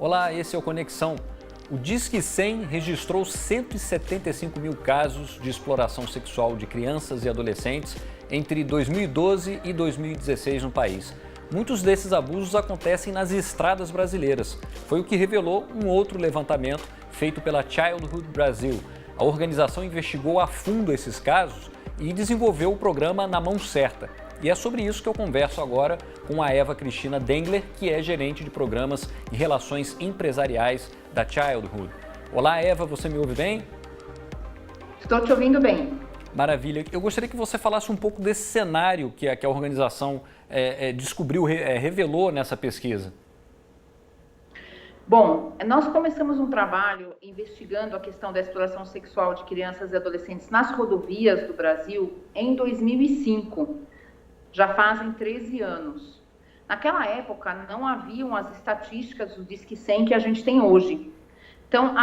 Olá, esse é o Conexão. O Disque 100 registrou 175 mil casos de exploração sexual de crianças e adolescentes entre 2012 e 2016 no país. Muitos desses abusos acontecem nas estradas brasileiras. Foi o que revelou um outro levantamento feito pela Childhood Brasil. A organização investigou a fundo esses casos e desenvolveu o programa Na Mão Certa. E é sobre isso que eu converso agora com a Eva Cristina Dengler, que é gerente de programas e relações empresariais da Childhood. Olá, Eva, você me ouve bem? Estou te ouvindo bem. Maravilha. Eu gostaria que você falasse um pouco desse cenário que a organização descobriu, revelou nessa pesquisa. Bom, nós começamos um trabalho investigando a questão da exploração sexual de crianças e adolescentes nas rodovias do Brasil em 2005. Já fazem 13 anos. Naquela época, não haviam as estatísticas do Disque 100 que a gente tem hoje. Então,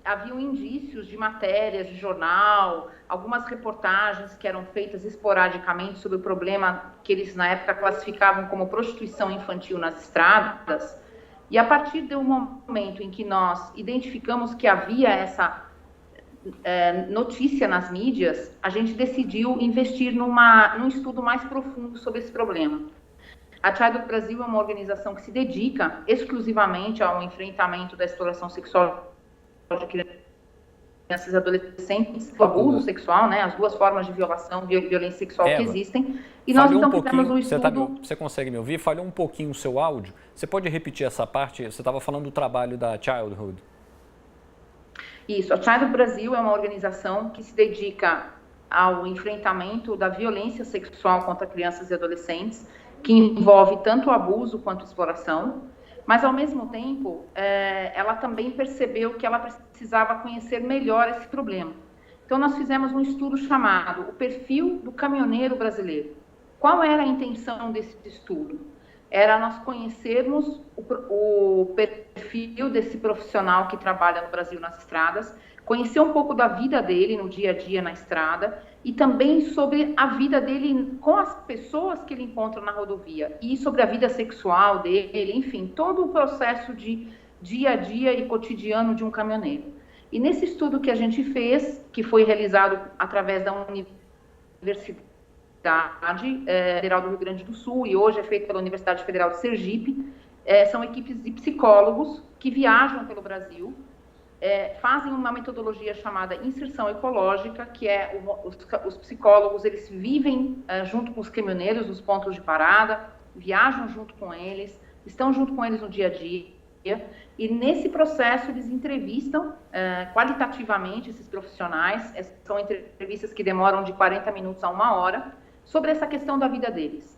haviam indícios de matérias de jornal, algumas reportagens que eram feitas esporadicamente sobre o problema que eles, na época, classificavam como prostituição infantil nas estradas. E, a partir do momento em que nós identificamos que havia essa notícia nas mídias, a gente decidiu investir num estudo mais profundo sobre esse problema. A Childhood Brasil é uma organização que se dedica exclusivamente ao enfrentamento da exploração sexual de crianças e adolescentes, o abuso sexual, né, as duas formas de violação e violência sexual que existem. E nós então fizemos um estudo... Você consegue me ouvir? Falhou um pouquinho o seu áudio. Você pode repetir essa parte? Você estava falando do trabalho da Childhood. Isso, a Childhood Brasil é uma organização que se dedica ao enfrentamento da violência sexual contra crianças e adolescentes, que envolve tanto o abuso quanto a exploração, mas ao mesmo tempo ela também percebeu que ela precisava conhecer melhor esse problema. Então nós fizemos um estudo chamado O Perfil do Caminhoneiro Brasileiro. Qual era a intenção desse estudo? Era nós conhecermos o perfil desse profissional que trabalha no Brasil nas estradas, conhecer um pouco da vida dele no dia a dia na estrada e também sobre a vida dele com as pessoas que ele encontra na rodovia e sobre a vida sexual dele, enfim, todo o processo de dia a dia e cotidiano de um caminhoneiro. E nesse estudo que a gente fez, que foi realizado através da Universidade Federal do Rio Grande do Sul e hoje é feito pela Universidade Federal de Sergipe, são equipes de psicólogos que viajam pelo Brasil, fazem uma metodologia chamada inserção ecológica, que é os psicólogos, eles vivem junto com os caminhoneiros nos pontos de parada, viajam junto com eles, estão junto com eles no dia a dia, e nesse processo eles entrevistam qualitativamente esses profissionais, são entrevistas que demoram de 40 minutos a 1 hora, sobre essa questão da vida deles.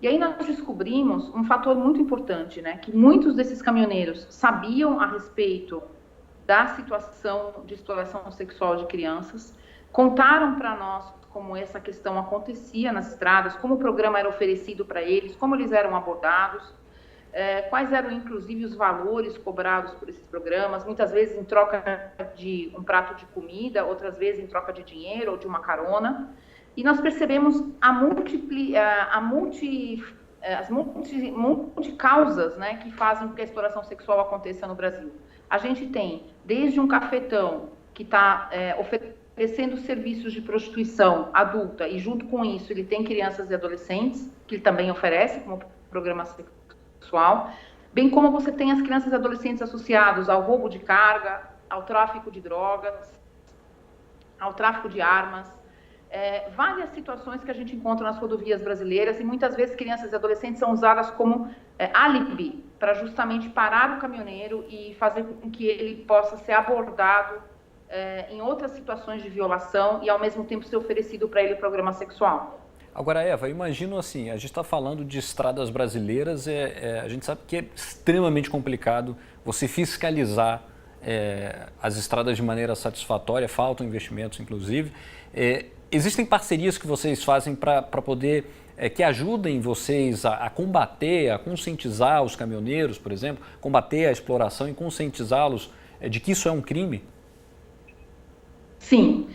E aí nós descobrimos um fator muito importante, né, que muitos desses caminhoneiros sabiam a respeito da situação de exploração sexual de crianças, contaram para nós como essa questão acontecia nas estradas, como o programa era oferecido para eles, como eles eram abordados, quais eram inclusive os valores cobrados por esses programas, muitas vezes em troca de um prato de comida, outras vezes em troca de dinheiro ou de uma carona. E nós percebemos as multicausas, né, que fazem com que a exploração sexual aconteça no Brasil. A gente tem desde um cafetão que está oferecendo serviços de prostituição adulta e junto com isso ele tem crianças e adolescentes, que ele também oferece como programa sexual, bem como você tem as crianças e adolescentes associados ao roubo de carga, ao tráfico de drogas, ao tráfico de armas, várias situações que a gente encontra nas rodovias brasileiras e muitas vezes crianças e adolescentes são usadas como álibi para justamente parar o caminhoneiro e fazer com que ele possa ser abordado em outras situações de violação e ao mesmo tempo ser oferecido para ele o programa sexual. Agora, Eva, imagino assim, a gente está falando de estradas brasileiras, a gente sabe que é extremamente complicado você fiscalizar as estradas de maneira satisfatória, faltam investimentos inclusive. Existem parcerias que vocês fazem para poder, que ajudem vocês a combater, a conscientizar os caminhoneiros, por exemplo, combater a exploração e conscientizá-los de que isso é um crime? Sim,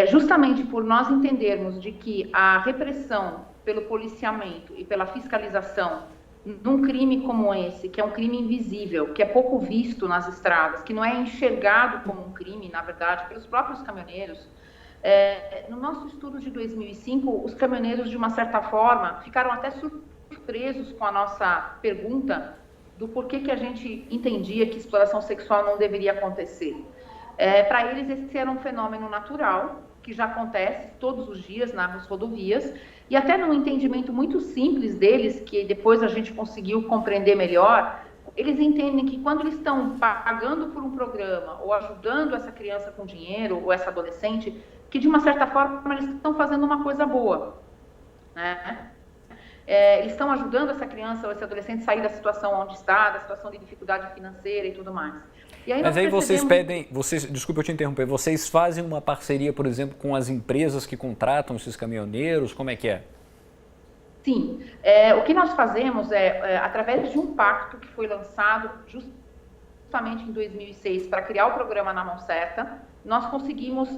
justamente por nós entendermos de que a repressão pelo policiamento e pela fiscalização num crime como esse, que é um crime invisível, que é pouco visto nas estradas, que não é enxergado como um crime, na verdade, pelos próprios caminhoneiros. No nosso estudo de 2005, os caminhoneiros, de uma certa forma, ficaram até surpresos com a nossa pergunta do porquê que a gente entendia que exploração sexual não deveria acontecer. Para eles, esse era um fenômeno natural, que já acontece todos os dias nas rodovias, e até num entendimento muito simples deles, que depois a gente conseguiu compreender melhor, eles entendem que quando eles estão pagando por um programa ou ajudando essa criança com dinheiro ou essa adolescente, que de uma certa forma eles estão fazendo uma coisa boa, né? Eles estão ajudando essa criança ou esse adolescente a sair da situação onde está, da situação de dificuldade financeira e tudo mais. E aí Mas aí vocês pedem, desculpa eu te interromper, vocês fazem uma parceria, por exemplo, com as empresas que contratam esses caminhoneiros, como é que é? Sim, o que nós fazemos através de um pacto que foi lançado justamente em 2006 para criar o programa Na Mão Certa, nós conseguimos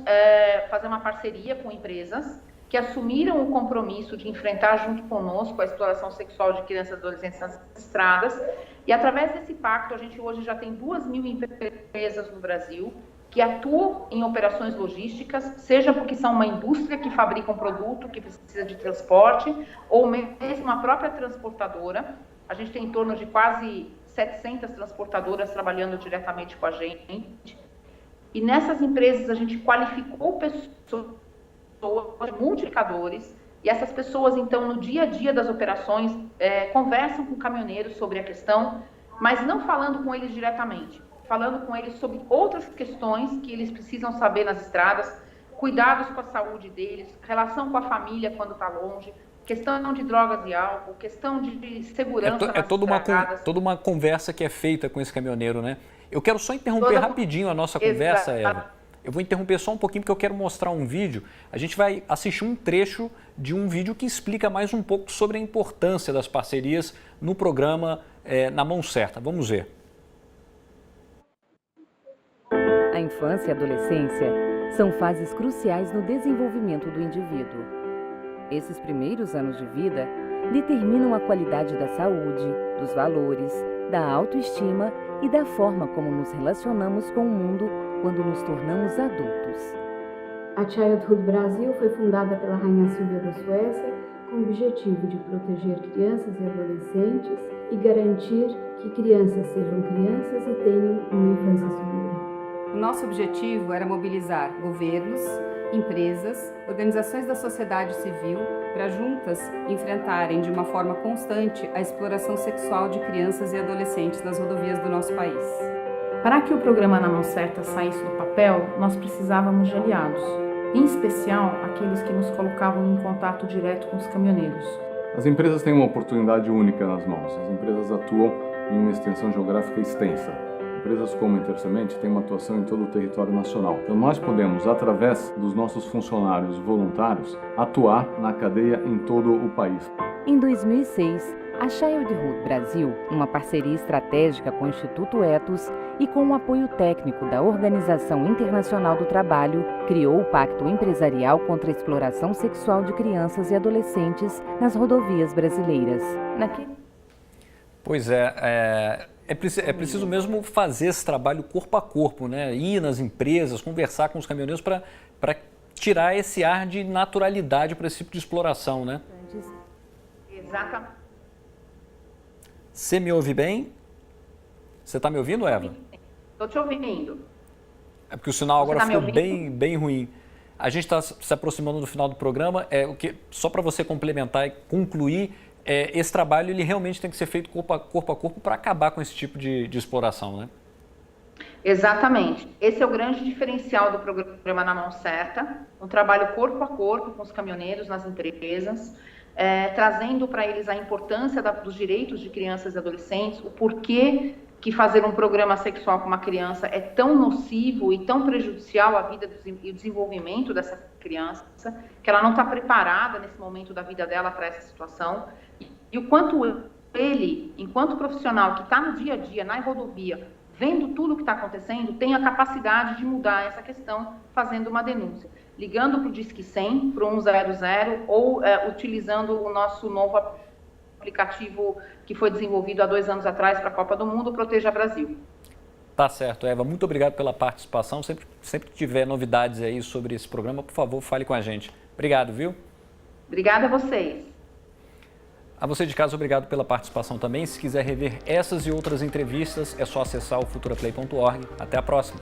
fazer uma parceria com empresas que assumiram o compromisso de enfrentar junto conosco a exploração sexual de crianças e adolescentes nas estradas. E através desse pacto, a gente hoje já tem 2.000 empresas no Brasil que atuam em operações logísticas, seja porque são uma indústria que fabrica um produto que precisa de transporte, ou mesmo a própria transportadora. A gente tem em torno de quase 700 transportadoras trabalhando diretamente com a gente. E nessas empresas a gente qualificou pessoas, multiplicadores, e essas pessoas, então, no dia a dia das operações, conversam com caminhoneiros sobre a questão, mas não falando com eles diretamente, falando com eles sobre outras questões que eles precisam saber nas estradas, cuidados com a saúde deles, relação com a família quando está longe, questão de drogas e álcool, questão de segurança nas estradas. Toda uma conversa que é feita com esse caminhoneiro, né? Eu quero só interromper rapidinho a nossa conversa, Eva. Eu vou interromper só um pouquinho porque eu quero mostrar um vídeo. A gente vai assistir um trecho de um vídeo que explica mais um pouco sobre a importância das parcerias no programa Na Mão Certa. Vamos ver. A infância e a adolescência são fases cruciais no desenvolvimento do indivíduo. Esses primeiros anos de vida determinam a qualidade da saúde, dos valores, da autoestima e da forma como nos relacionamos com o mundo quando nos tornamos adultos. A Childhood Brasil foi fundada pela Rainha Silvia da Suécia com o objetivo de proteger crianças e adolescentes e garantir que crianças sejam crianças e tenham uma infância segura. O nosso objetivo era mobilizar governos, empresas, organizações da sociedade civil para juntas enfrentarem de uma forma constante a exploração sexual de crianças e adolescentes nas rodovias do nosso país. Para que o programa Na Mão Certa saísse do papel, nós precisávamos de aliados, em especial aqueles que nos colocavam em contato direto com os caminhoneiros. As empresas têm uma oportunidade única nas mãos. As empresas atuam em uma extensão geográfica extensa. Empresas como a Intersemente têm uma atuação em todo o território nacional. Então nós podemos, através dos nossos funcionários voluntários, atuar na cadeia em todo o país. Em 2006, a Childhood Brasil, numa parceria estratégica com o Instituto Etos e com o apoio técnico da Organização Internacional do Trabalho, criou o Pacto Empresarial contra a Exploração Sexual de Crianças e Adolescentes nas rodovias brasileiras. Pois é preciso mesmo fazer esse trabalho corpo a corpo, né? Ir nas empresas, conversar com os caminhoneiros para tirar esse ar de naturalidade para esse tipo de exploração, né? Exatamente. Você me ouve bem? Você está me ouvindo, Eva? Estou te ouvindo. É porque o sinal agora ficou bem ruim. A gente está se aproximando do final do programa. Só para você complementar e concluir, esse trabalho ele realmente tem que ser feito corpo a corpo para acabar com esse tipo de exploração, né? Exatamente. Esse é o grande diferencial do programa Na Mão Certa, um trabalho corpo a corpo com os caminhoneiros nas empresas, trazendo para eles a importância dos direitos de crianças e adolescentes, o porquê que fazer um programa sexual com uma criança é tão nocivo e tão prejudicial à vida e o desenvolvimento dessa criança, que ela não está preparada nesse momento da vida dela para essa situação, e o quanto ele, enquanto profissional que está no dia a dia, na rodovia, vendo tudo o que está acontecendo, tem a capacidade de mudar essa questão fazendo uma denúncia, ligando para o Disque 100, para o 100, ou utilizando o nosso novo aplicativo que foi desenvolvido há 2 anos atrás para a Copa do Mundo, Proteja Brasil. Tá certo, Eva. Muito obrigado pela participação. Sempre que tiver novidades aí sobre esse programa, por favor, fale com a gente. Obrigado, viu? Obrigada a vocês. A você de casa, obrigado pela participação também. Se quiser rever essas e outras entrevistas, é só acessar o futuraplay.org. Até a próxima.